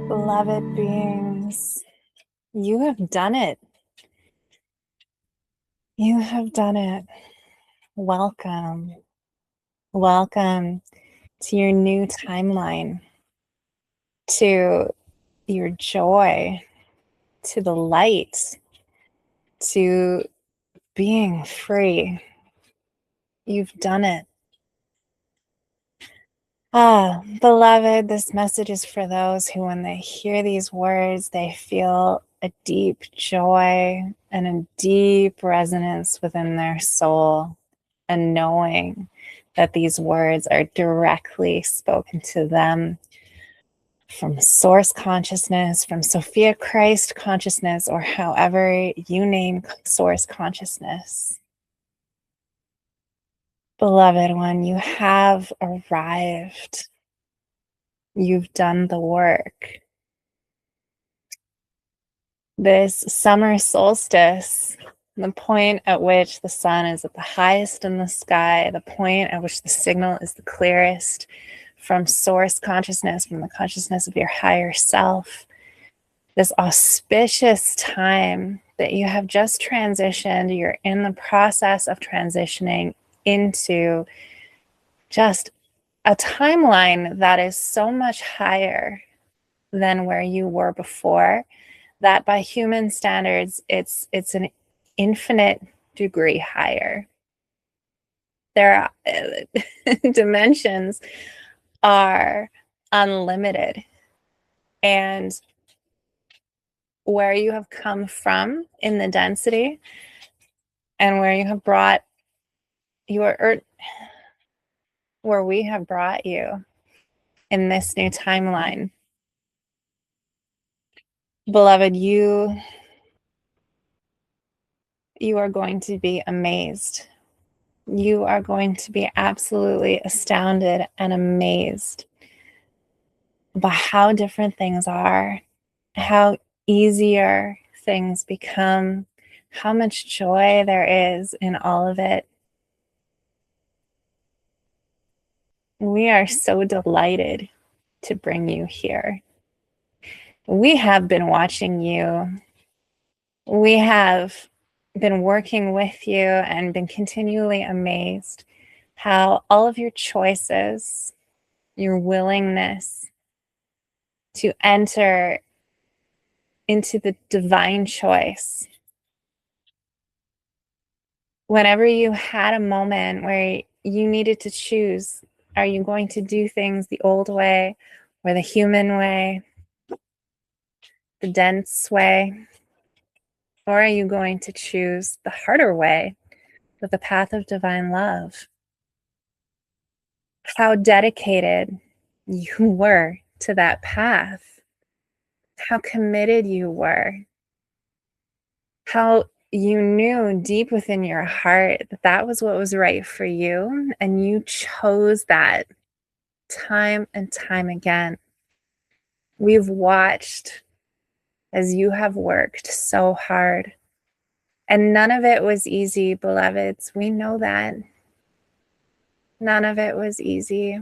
Beloved beings, you have done it. You have done it. Welcome. Welcome to your new timeline, to your joy, to the light, to being free. You've done it. Beloved, this message is for those who, when they hear these words, they feel a deep joy and a deep resonance within their soul, and knowing that these words are directly spoken to them from source consciousness, from Sophia Christ consciousness, or however you name source consciousness. Beloved one, you have arrived. You've done the work. This summer solstice, the point at which the sun is at the highest in the sky, the point at which the signal is the clearest from source consciousness, from the consciousness of your higher self, this auspicious time that you have just transitioned, you're in the process of transitioning into just a timeline that is so much higher than where you were before, that by human standards, it's an infinite degree higher. Their dimensions are unlimited. And where you have come from in the density and where you have brought your earth, where we have brought you in this new timeline, beloved, you are going to be amazed. You are going to be absolutely astounded and amazed by how different things are, how easier things become, how much joy there is in all of it. We are so delighted to bring you here. We have been watching you. We have been working with you and been continually amazed how all of your choices, your willingness to enter into the divine choice. Whenever you had a moment where you needed to choose, are you going to do things the old way or the human way, the dense way? Or are you going to choose the harder way, with the path of divine love? How dedicated you were to that path, how committed you were, how you knew deep within your heart that that was what was right for you, and you chose that time and time again. We've watched as you have worked so hard, and none of it was easy, beloveds. We know that. None of it was easy.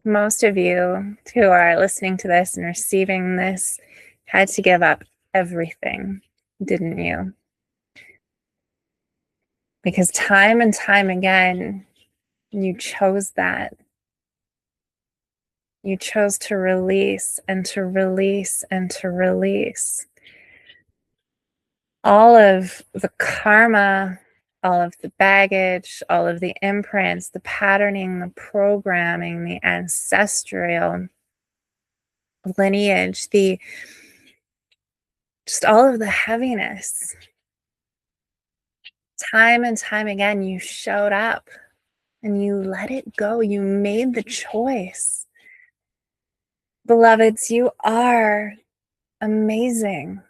Most of you who are listening to this and receiving this had to give up everything, didn't you? Because time and time again, you chose that. You chose to release and to release and to release all of the karma, all of the baggage, all of the imprints, the patterning, the programming, the ancestral lineage, just all of the heaviness. Time and time again, you showed up and you let it go. You made the choice. Beloveds, you are amazing.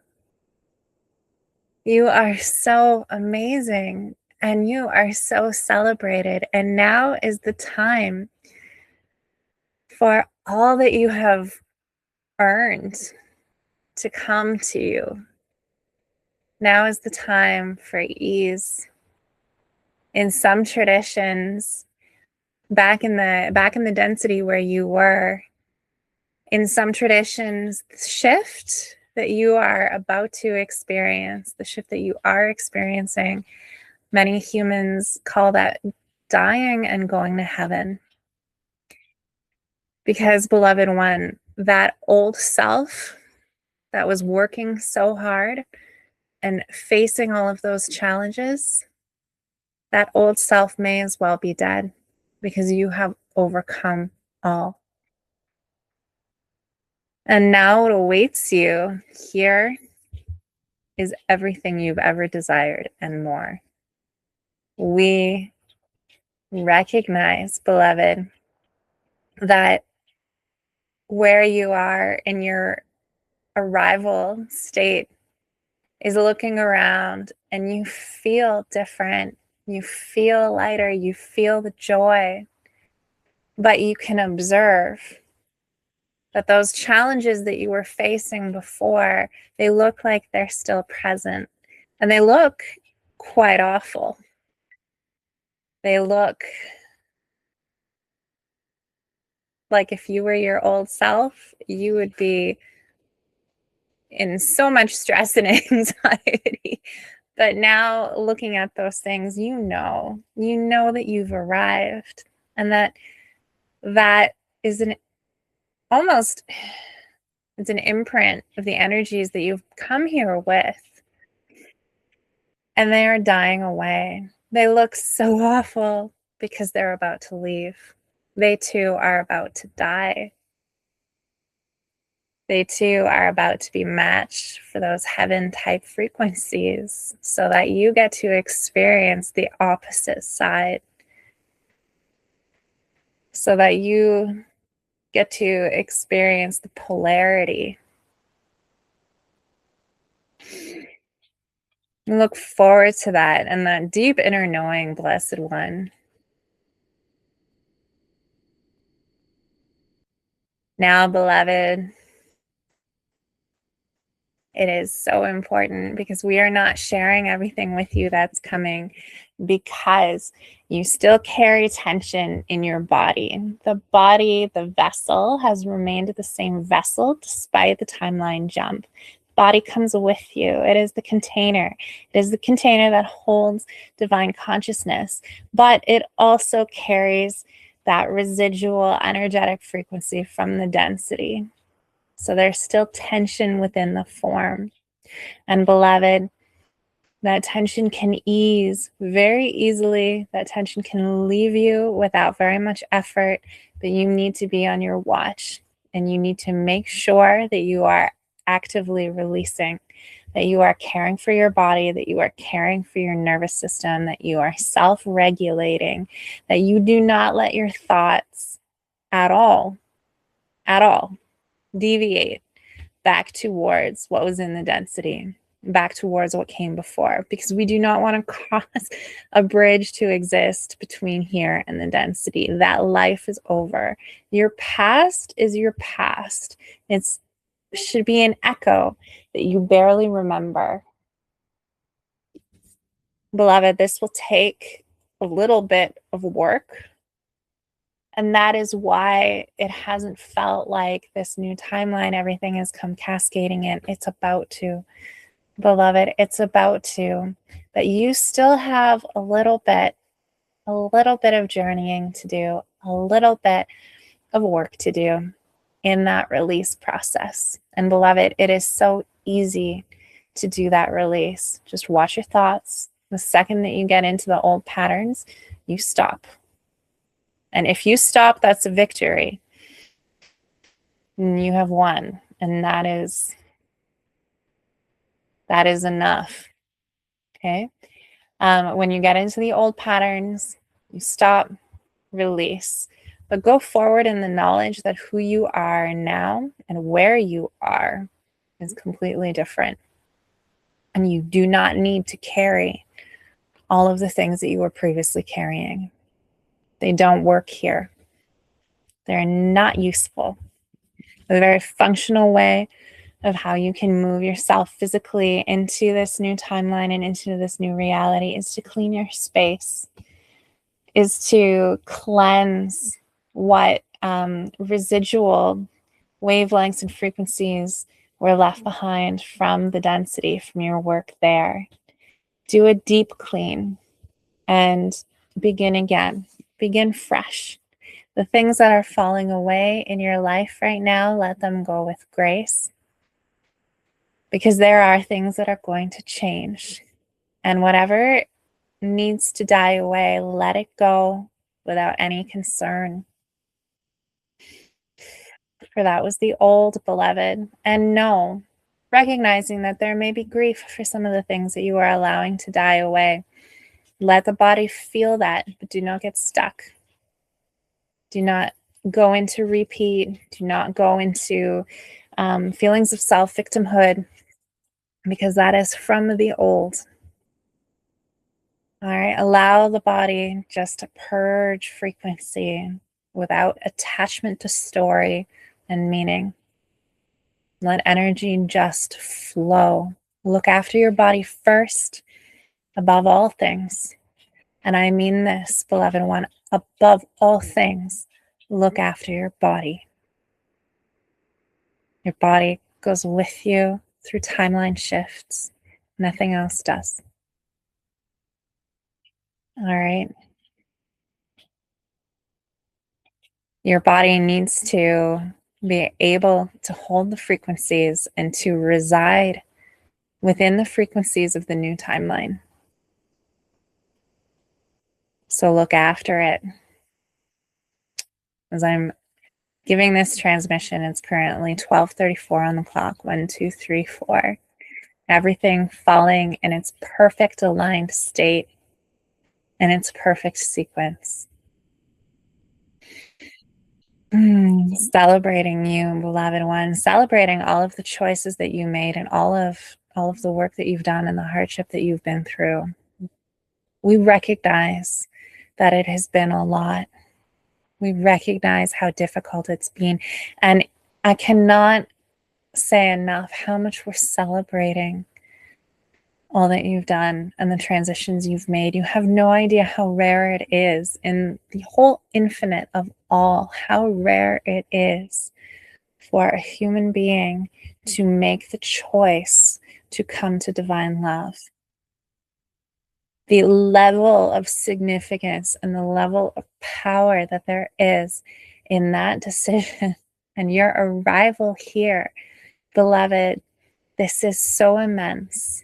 You are so amazing and you are so celebrated. And now is the time for all that you have earned to come to you. Now is the time for ease. In some traditions, back in the density where you were. In some traditions, the shift that you are about to experience, the shift that you are experiencing, many humans call that dying and going to heaven. Because, beloved one, that old self that was working so hard and facing all of those challenges, that old self may as well be dead because you have overcome all. And now what awaits you here is everything you've ever desired and more. We recognize, beloved, that where you are in your arrival state is looking around and you feel different. You feel lighter. You feel the joy. But you can observe that those challenges that you were facing before, they look like they're still present. And they look quite awful. They look like if you were your old self, you would be in so much stress and anxiety. But now looking at those things, you know that you've arrived, and that is it's an imprint of the energies that you've come here with. And they are dying away. They look so awful because they're about to leave. They too are about to die. They too are about to be matched for those heaven type frequencies so that you get to experience the opposite side. So that you get to experience the polarity. Look forward to that and that deep inner knowing, blessed one. Now, beloved, it is so important because we are not sharing everything with you that's coming because you still carry tension in your body. The body, the vessel, has remained the same vessel despite the timeline jump. Body comes with you. It is the container. It is the container that holds divine consciousness, but it also carries that residual energetic frequency from the density. So there's still tension within the form. And beloved, that tension can ease very easily. That tension can leave you without very much effort, but you need to be on your watch and you need to make sure that you are actively releasing, that you are caring for your body, that you are caring for your nervous system, that you are self-regulating, that you do not let your thoughts at all deviate back towards what was in the density, back towards what came before, because we do not want to cause a bridge to exist between here and the density. That life is over. Your past is your past. It should be an echo that you barely remember. Beloved, this will take a little bit of work. And that is why it hasn't felt like this new timeline, everything has come cascading in. It's about to, beloved, it's about to. But you still have a little bit of journeying to do, a little bit of work to do in that release process. And beloved, it is so easy to do that release. Just watch your thoughts. The second that you get into the old patterns, you stop. And if you stop, that's a victory. And you have won. And that is enough. Okay? When you get into the old patterns, you stop, release. But go forward in the knowledge that who you are now and where you are is completely different. And you do not need to carry all of the things that you were previously carrying. They don't work here. They're not useful. A very functional way of how you can move yourself physically into this new timeline and into this new reality is to clean your space. is to cleanse what residual wavelengths and frequencies were left behind from the density from your work there. Do a deep clean and begin again. Begin fresh. The things that are falling away in your life right now, let them go with grace, because there are things that are going to change. And whatever needs to die away, let it go without any concern. For that was the old, beloved. And no, recognizing that there may be grief for some of the things that you are allowing to die away. Let the body feel that, but do not get stuck. Do not go into repeat. Do not go into feelings of self-victimhood, because that is from the old. All right, allow the body just to purge frequency without attachment to story and meaning. Let energy just flow. Look after your body first, above all things. And I mean this, beloved one, above all things, look after your body. Your body goes with you through timeline shifts. Nothing else does. All right. Your body needs to be able to hold the frequencies and to reside within the frequencies of the new timeline. So look after it. As I'm giving this transmission, it's currently 12:34 on the clock. 1, 2, 3, 4. Everything falling in its perfect aligned state, in its perfect sequence. Celebrating you, beloved one, celebrating all of the choices that you made and all of the work that you've done and the hardship that you've been through. We recognize that it has been a lot. We recognize how difficult it's been. And I cannot say enough how much we're celebrating all that you've done and the transitions you've made. You have no idea how rare it is in the whole infinite of all, how rare it is for a human being to make the choice to come to divine love. The level of significance and the level of power that there is in that decision and your arrival here, beloved, this is so immense,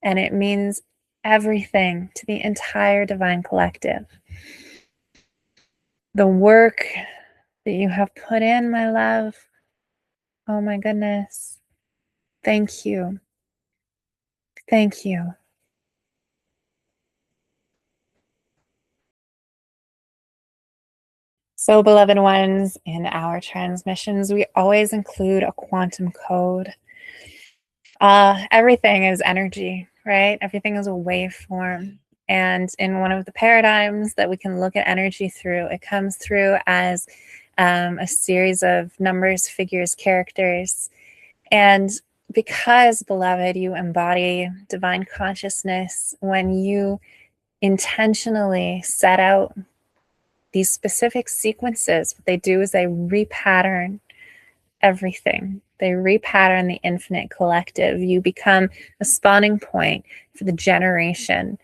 and it means everything to the entire divine collective. The work that you have put in, my love, oh my goodness, thank you. Thank you. So, beloved ones, in our transmissions, we always include a quantum code. Everything is energy, right? Everything is a waveform. And in one of the paradigms that we can look at energy through, it comes through as a series of numbers, figures, characters. And because, beloved, you embody divine consciousness, when you intentionally set out these specific sequences, what they do is they repattern everything. They repattern the infinite collective. You become a spawning point for the generation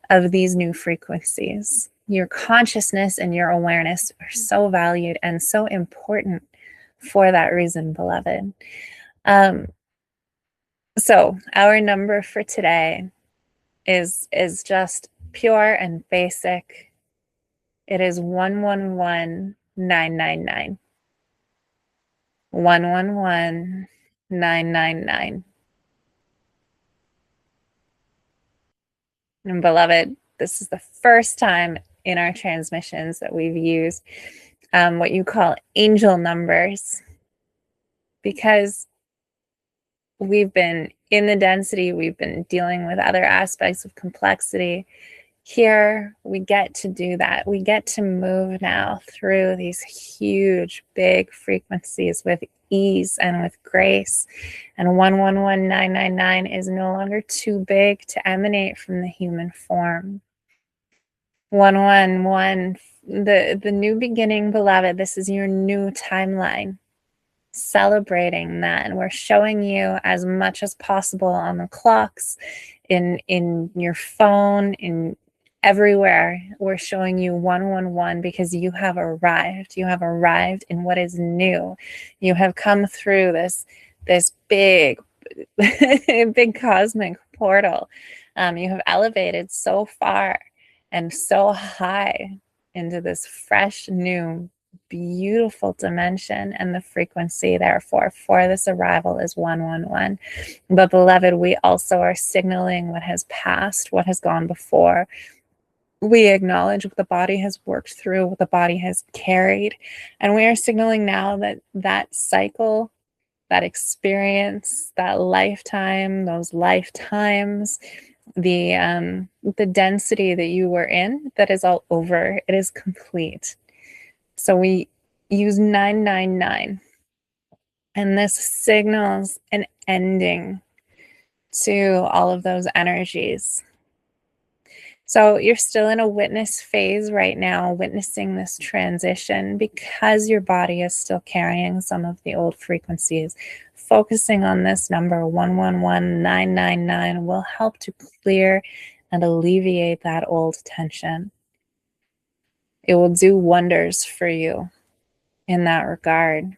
of these new frequencies. Your consciousness and your awareness are so valued and so important for that reason, beloved. So our number for today is just pure and basic. It is 111999. 111999. And beloved, this is the first time in our transmissions that we've used what you call angel numbers, because we've been in the density, we've been dealing with other aspects of complexity. Here, we get to do that. We get to move now through these huge, big frequencies with ease and with grace. And 111999 is no longer too big to emanate from the human form. 111. The new beginning, beloved. This is your new timeline. Celebrating that, and we're showing you as much as possible on the clocks, in your phone, in everywhere. We're showing you 111 because you have arrived. You have arrived in what is new. You have come through this big big cosmic portal. You have elevated so far and so high into this fresh, new, beautiful dimension, and the frequency, therefore, for this arrival is 111. But, beloved, we also are signaling what has passed, what has gone before. We acknowledge what the body has worked through, what the body has carried, and we are signaling now that that cycle, that experience, that lifetime, those lifetimes, the density that you were in, that is all over. It is complete. So we use 999, and this signals an ending to all of those energies. So you're still in a witness phase right now, witnessing this transition because your body is still carrying some of the old frequencies. Focusing on this number 111999 will help to clear and alleviate that old tension. It will do wonders for you in that regard.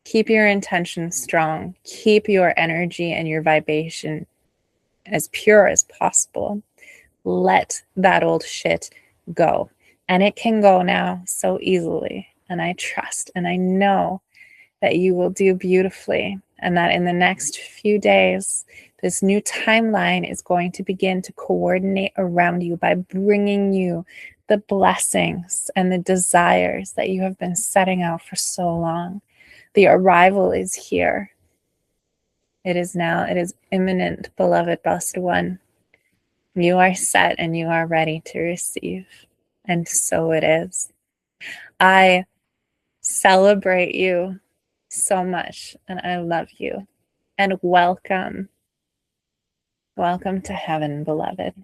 Keep your intention strong. Keep your energy and your vibration as pure as possible. Let that old shit go. And it can go now so easily. And I trust and I know that you will do beautifully, and that in the next few days, this new timeline is going to begin to coordinate around you by bringing you the blessings and the desires that you have been setting out for so long. The arrival is here. It is now. It is imminent, beloved blessed one. You are set and you are ready to receive. And so it is. I celebrate you so much, and I love you. And welcome. Welcome to heaven, beloved.